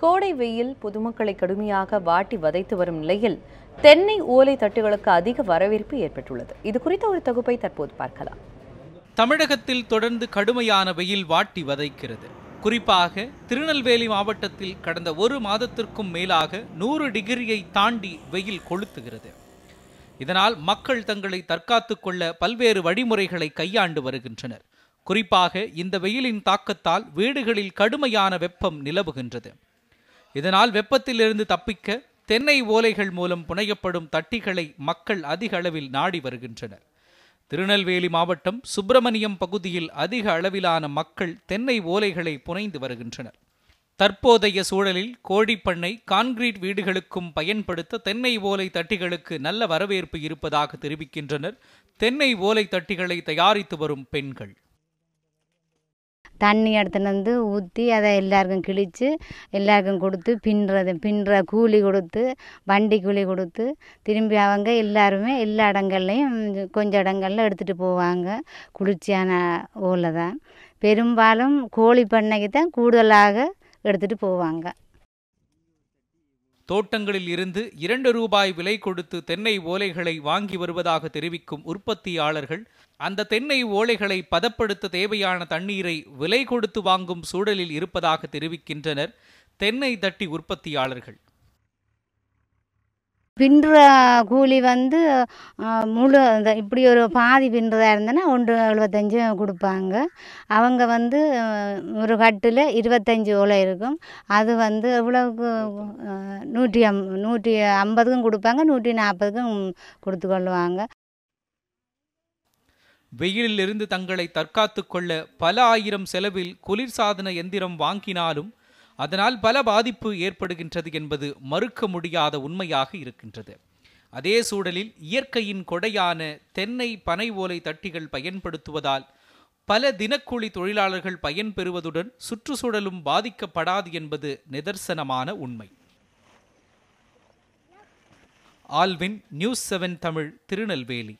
கோடை வெயில் பொதுமக்களை கடுமையாக வாட்டி வதைத்து வரும் நிலையில் தென்னை ஓலை தட்டுகளுக்கு அதிக வரவேற்பு ஏற்பட்டுள்ளது. இது குறித்த ஒரு தொகுப்பை தற்போது பார்க்கலாம். தமிழகத்தில் தொடர்ந்து கடுமையான வெயில் வாட்டி வதைக்கிறது. குறிப்பாக திருநெல்வேலி மாவட்டத்தில் கடந்த ஒரு மாதத்திற்கும் மேலாக 100 டிகிரியை தாண்டி வெயில் கொளுத்துகிறது. இதனால் மக்கள் தங்களை தற்காத்துக் கொள்ள பல்வேறு வழிமுறைகளை கையாண்டு வருகின்றனர். குறிப்பாக இந்த வெயிலின் தாக்கத்தால் வீடுகளில் கடுமையான வெப்பம் நிலவுகின்றது. இதனால் வெப்பத்திலிருந்து தப்பிக்க தென்னை ஓலைகள் மூலம் புனையப்படும் தட்டிகளை மக்கள் அதிக அளவில் நாடி வருகின்றனர். திருநெல்வேலி மாவட்டம் சுப்பிரமணியம் பகுதியில் அதிக அளவிலான மக்கள் தென்னை ஓலைகளை புனைந்து வருகின்றனர். தற்போதைய சூழலில் கோழிப்பண்ணை, கான்கிரீட் வீடுகளுக்கும் பயன்படுத்த தென்னை ஓலை தட்டிகளுக்கு நல்ல வரவேற்பு இருப்பதாக தெரிவிக்கின்றனர் தென்னை ஓலை தட்டிகளை தயாரித்து வரும் பெண்கள். தண்ணி எடுத்துன்னு வந்து ஊற்றி அதை எல்லாருக்கும் கிழித்து எல்லாருக்கும் கொடுத்து பின்னுற கூலி கொடுத்து வண்டி கூலி கொடுத்து திரும்பி அவங்க எல்லாருமே எல்லா இடங்கள்லையும் கொஞ்சம் இடங்கள்ல எடுத்துகிட்டு போவாங்க. குளிர்ச்சியான ஓலை தான். பெரும்பாலும் கோழி பண்ணைக்கு தான் கூடுதலாக எடுத்துகிட்டு போவாங்க. தோட்டங்களில் இருந்து 2 ரூபாய் விலை கொடுத்து தென்னை ஓலைகளை வாங்கி வருவதாக தெரிவிக்கும் உற்பத்தியாளர்கள் அந்த தென்னை ஓலைகளை பதப்படுத்த தேவையான தண்ணீரை விலை கொடுத்து வாங்கும் சூழலில் இருப்பதாக தெரிவிக்கின்றனர் தென்னை தட்டி உற்பத்தியாளர்கள். பின்னுற கூலி வந்து முழு இப்படி ஒரு பாதி பின்னுறதா இருந்ததுன்னா 1.75 கொடுப்பாங்க. அவங்க வந்து ஒரு கட்டில் 25 ஓலை இருக்கும். அது வந்து எவ்வளவுக்கு 150க்கும் கொடுப்பாங்க, 140க்கும் கொடுத்து கொள்ளுவாங்க. வெயிலிலிருந்து தங்களை தற்காத்துக் கொள்ள பல ஆயிரம் செலவில் குளிர்சாதன எந்திரம் வாங்கினாலும் அதனால் பல பாதிப்பு ஏற்படுகின்றது என்பது மறுக்க முடியாத உண்மையாக இருக்கின்றது. அதே சூழலில் இயற்கையின் கொடையான தென்னை பனை ஓலை தட்டிகள் பயன்படுத்துவதால் பல தினக்கூலி தொழிலாளர்கள் பயன்பெறுவதுடன் சுற்றுச்சூழலும் பாதிக்கப்படாது என்பது நிதர்சனமான உண்மை. Alvin, news 7 Tamil, Tirunelveli.